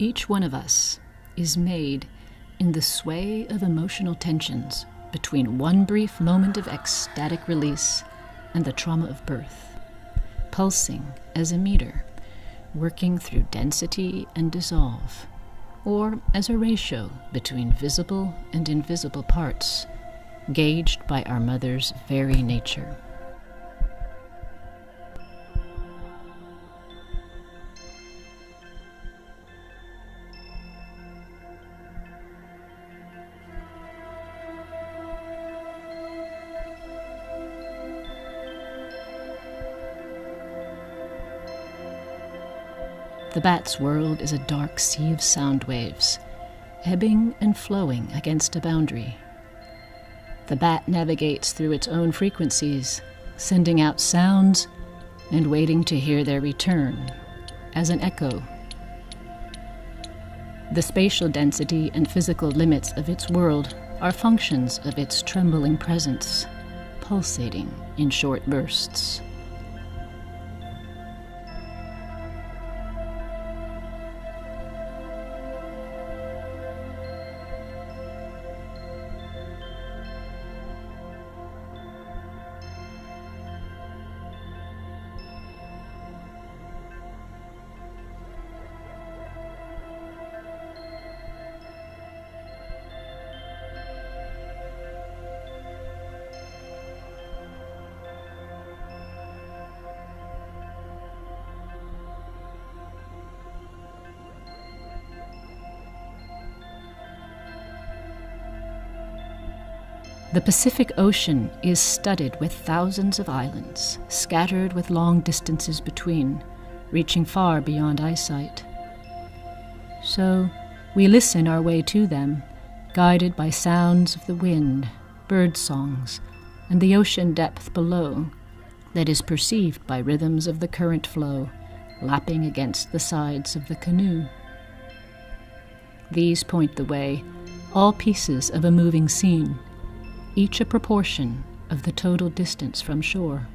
Each one of us is made in the sway of emotional tensions between one brief moment of ecstatic release and the trauma of birth, pulsing as a meter, working through density and dissolve, or as a ratio between visible and invisible parts, gauged by our mother's very nature. The bat's world is a dark sea of sound waves, ebbing and flowing against a boundary. The bat navigates through its own frequencies, sending out sounds and waiting to hear their return, as an echo. The spatial density and physical limits of its world are functions of its trembling presence, pulsating in short bursts. The Pacific Ocean is studded with thousands of islands, scattered with long distances between, reaching far beyond eyesight. So we listen our way to them, guided by sounds of the wind, bird songs, and the ocean depth below that is perceived by rhythms of the current flow, lapping against the sides of the canoe. These point the way, all pieces of a moving scene, each a proportion of the total distance from shore.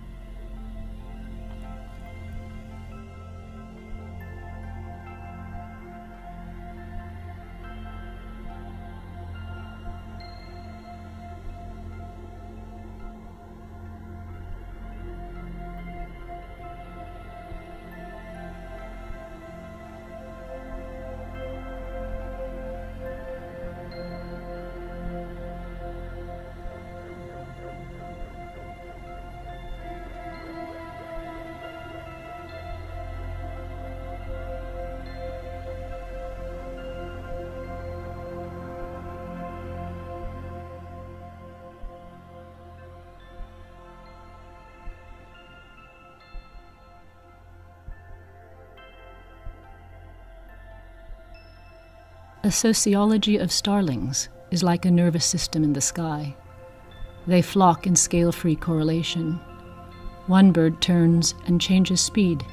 A sociology of starlings is like a nervous system in the sky. They flock in scale-free correlation. One bird turns and changes speed.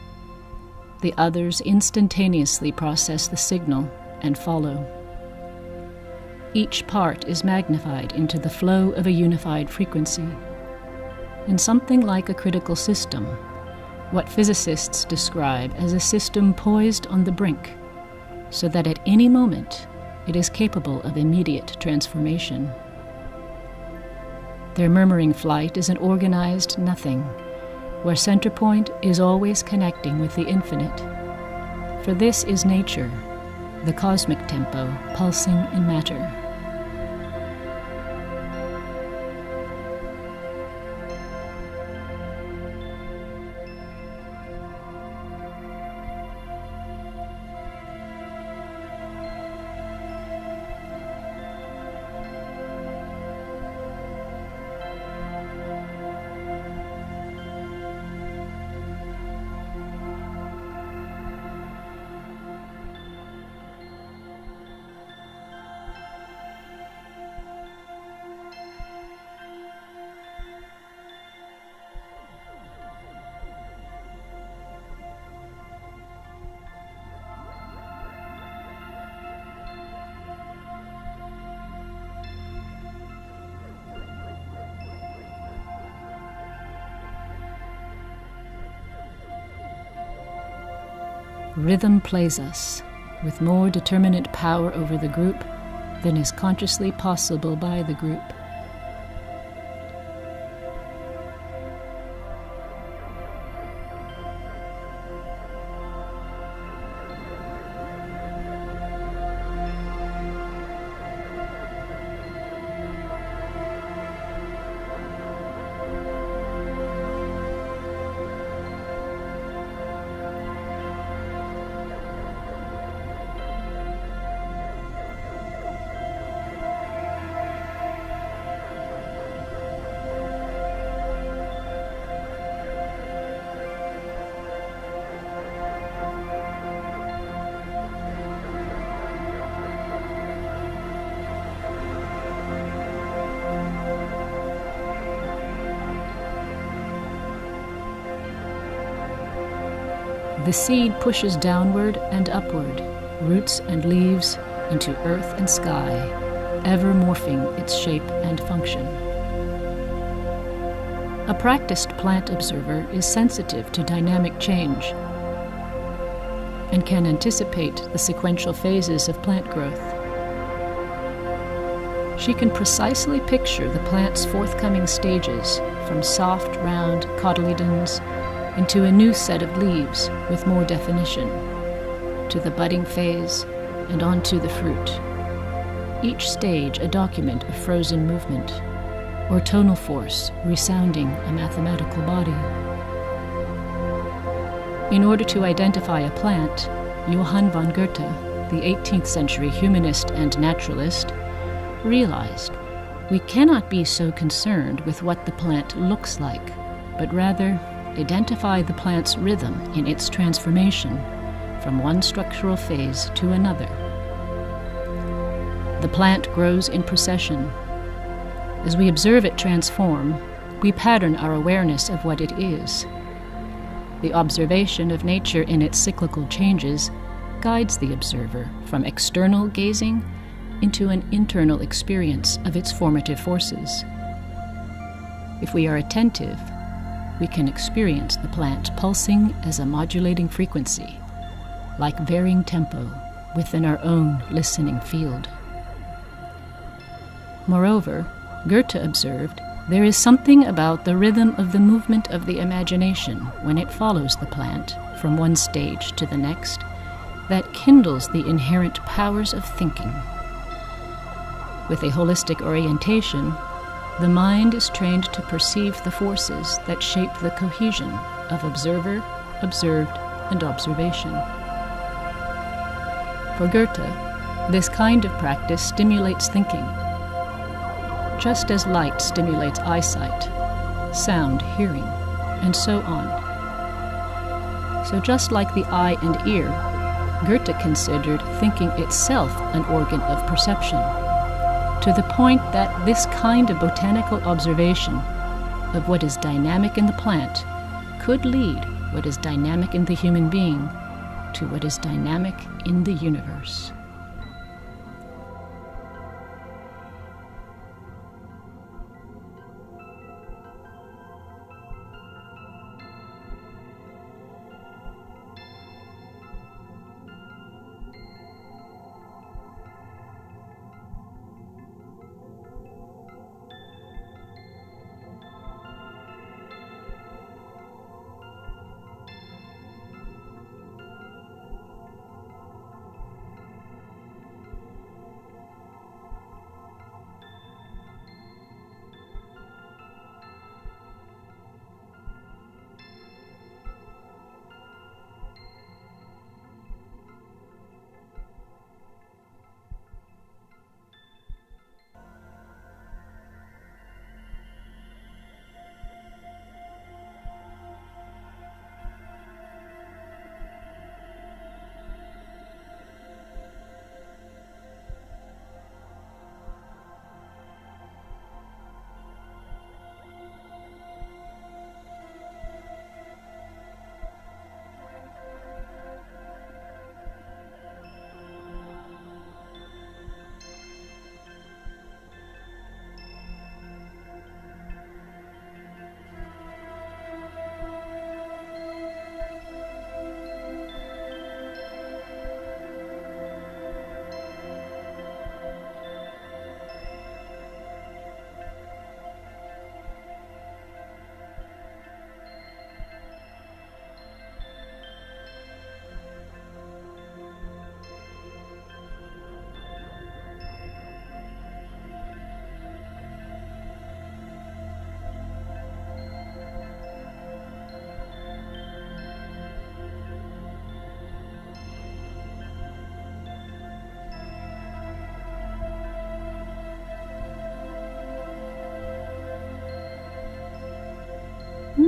The others instantaneously process the signal and follow. Each part is magnified into the flow of a unified frequency. In something like a critical system, what physicists describe as a system poised on the brink, so that at any moment it is capable of immediate transformation. Their murmuring flight is an organized nothing, where center point is always connecting with the infinite. For this is nature, the cosmic tempo pulsing in matter. Rhythm plays us, with more determinate power over the group than is consciously possible by the group. The seed pushes downward and upward, roots and leaves, into earth and sky, ever morphing its shape and function. A practiced plant observer is sensitive to dynamic change and can anticipate the sequential phases of plant growth. She can precisely picture the plant's forthcoming stages, from soft, round cotyledons into a new set of leaves with more definition, to the budding phase and onto the fruit. Each stage a document of frozen movement, or tonal force resounding a mathematical body. In order to identify a plant, Johann von Goethe, the 18th century humanist and naturalist, realized we cannot be so concerned with what the plant looks like, but rather identify the plant's rhythm in its transformation from one structural phase to another. The plant grows in procession. As we observe it transform, we pattern our awareness of what it is. The observation of nature in its cyclical changes guides the observer from external gazing into an internal experience of its formative forces. If we are attentive, we can experience the plant pulsing as a modulating frequency, like varying tempo within our own listening field. Moreover, Goethe observed there is something about the rhythm of the movement of the imagination when it follows the plant from one stage to the next that kindles the inherent powers of thinking. With a holistic orientation, the mind is trained to perceive the forces that shape the cohesion of observer, observed, and observation. For Goethe, this kind of practice stimulates thinking, just as light stimulates eyesight, sound hearing, and so on. So just like the eye and ear, Goethe considered thinking itself an organ of perception, to the point that this kind of botanical observation of what is dynamic in the plant could lead what is dynamic in the human being to what is dynamic in the universe.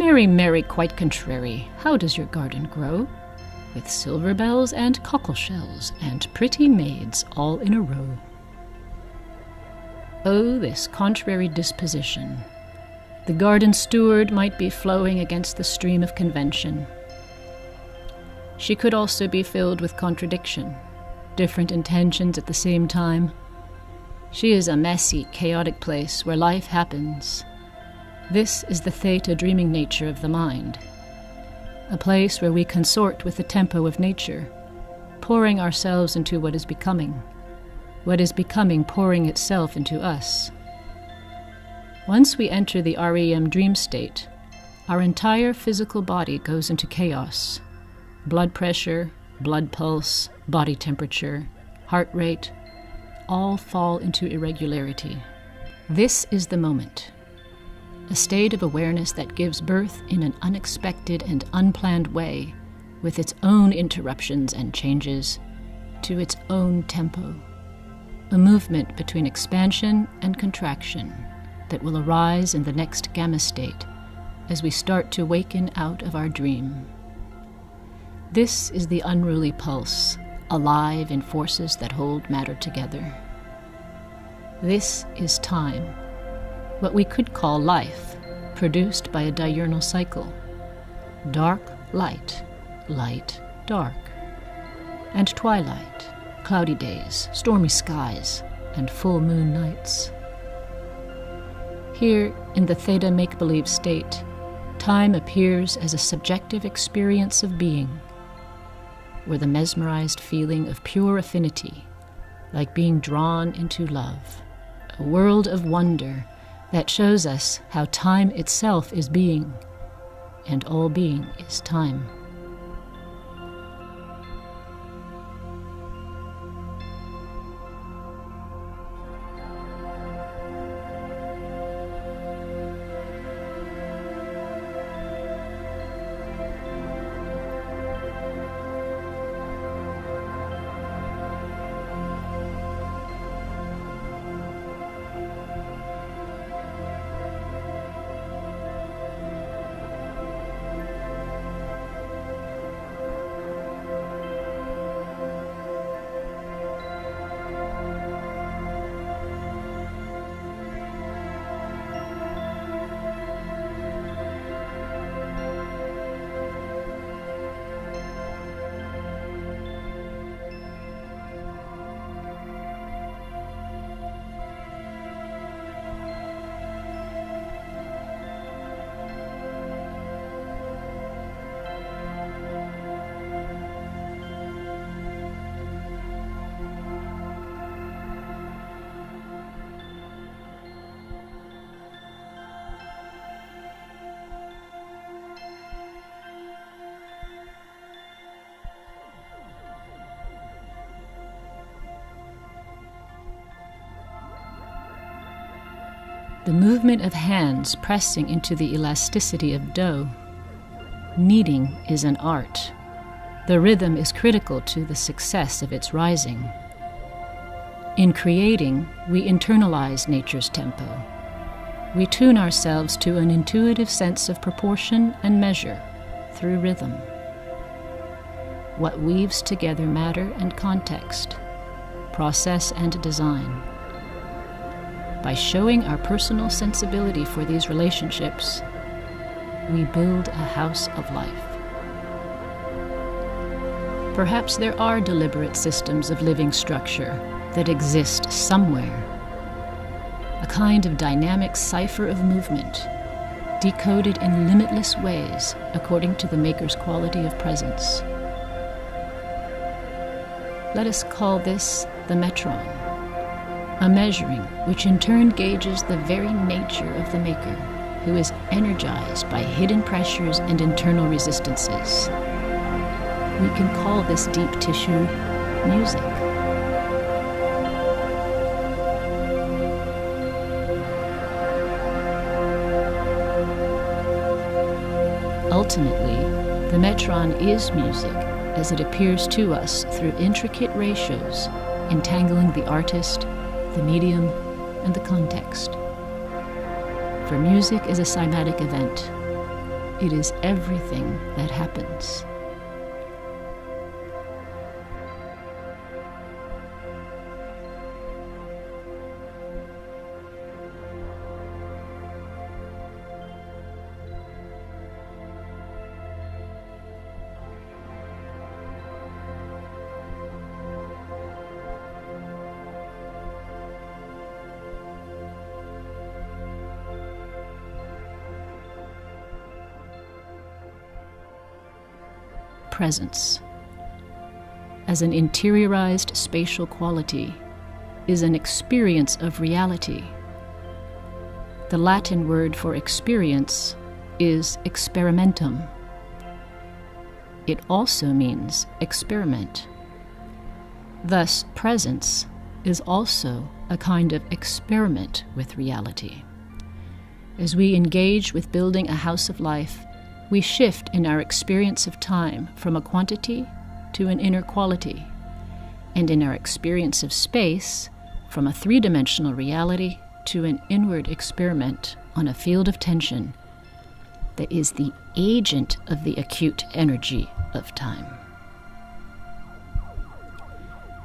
Mary, Mary, quite contrary, how does your garden grow? With silver bells and cockle shells and pretty maids all in a row. Oh, this contrary disposition. The garden steward might be flowing against the stream of convention. She could also be filled with contradiction, different intentions at the same time. She is a messy, chaotic place where life happens. This is the theta dreaming nature of the mind. A place where we consort with the tempo of nature, pouring ourselves into what is becoming pouring itself into us. Once we enter the REM dream state, our entire physical body goes into chaos. Blood pressure, blood pulse, body temperature, heart rate, all fall into irregularity. This is the moment. A state of awareness that gives birth in an unexpected and unplanned way, with its own interruptions and changes, to its own tempo. A movement between expansion and contraction that will arise in the next gamma state as we start to waken out of our dream. This is the unruly pulse, alive in forces that hold matter together. This is time, what we could call life, produced by a diurnal cycle. Dark, light, light, dark. And twilight, cloudy days, stormy skies, and full moon nights. Here, in the theta make-believe state, time appears as a subjective experience of being, where the mesmerized feeling of pure affinity, like being drawn into love, a world of wonder that shows us how time itself is being, and all being is time. The movement of hands pressing into the elasticity of dough. Kneading is an art. The rhythm is critical to the success of its rising. In creating, we internalize nature's tempo. We tune ourselves to an intuitive sense of proportion and measure through rhythm. What weaves together matter and context, process and design. By showing our personal sensibility for these relationships, we build a house of life. Perhaps there are deliberate systems of living structure that exist somewhere. A kind of dynamic cipher of movement, decoded in limitless ways according to the maker's quality of presence. Let us call this the Metron. A measuring which in turn gauges the very nature of the maker, who is energized by hidden pressures and internal resistances. We can call this deep tissue music. Ultimately, the Metron is music as it appears to us through intricate ratios, entangling the artist, the medium, and the context. For music is a cymatic event, It is everything that happens. Presence, as an interiorized spatial quality, is an experience of reality. The Latin word for experience is experimentum. It also means experiment. Thus, presence is also a kind of experiment with reality. As we engage with building a house of life, we shift in our experience of time from a quantity to an inner quality, and in our experience of space from a three-dimensional reality to an inward experiment on a field of tension that is the agent of the acute energy of time.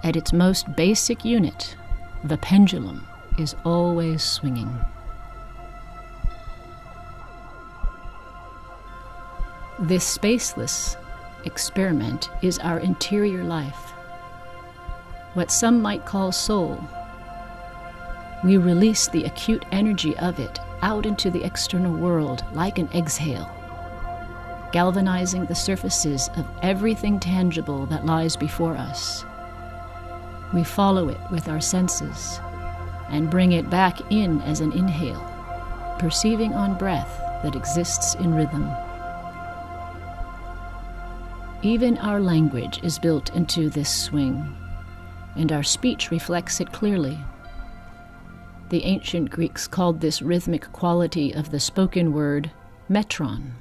At its most basic unit, the pendulum is always swinging. This spaceless experiment is our interior life, what some might call soul. We release the acute energy of it out into the external world like an exhale, galvanizing the surfaces of everything tangible that lies before us. We follow it with our senses and bring it back in as an inhale, perceiving on breath that exists in rhythm. Even our language is built into this swing, and our speech reflects it clearly. The ancient Greeks called this rhythmic quality of the spoken word Metron.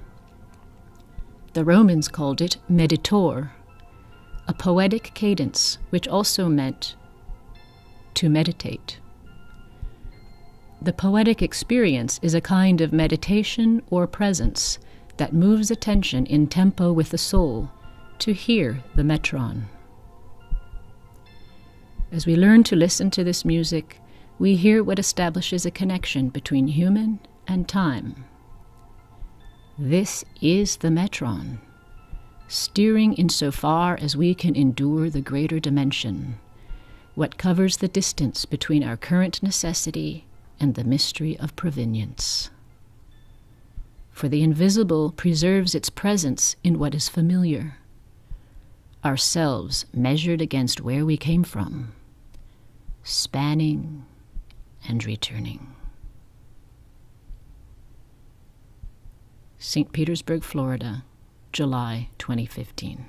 The Romans called it meditor, a poetic cadence which also meant to meditate. The poetic experience is a kind of meditation or presence that moves attention in tempo with the soul, to hear the Metron. As we learn to listen to this music, we hear what establishes a connection between human and time. This is the Metron, steering insofar as we can endure the greater dimension, what covers the distance between our current necessity and the mystery of provenience. For the invisible preserves its presence in what is familiar, ourselves measured against where we came from, spanning and returning. St. Petersburg, Florida, July 2015.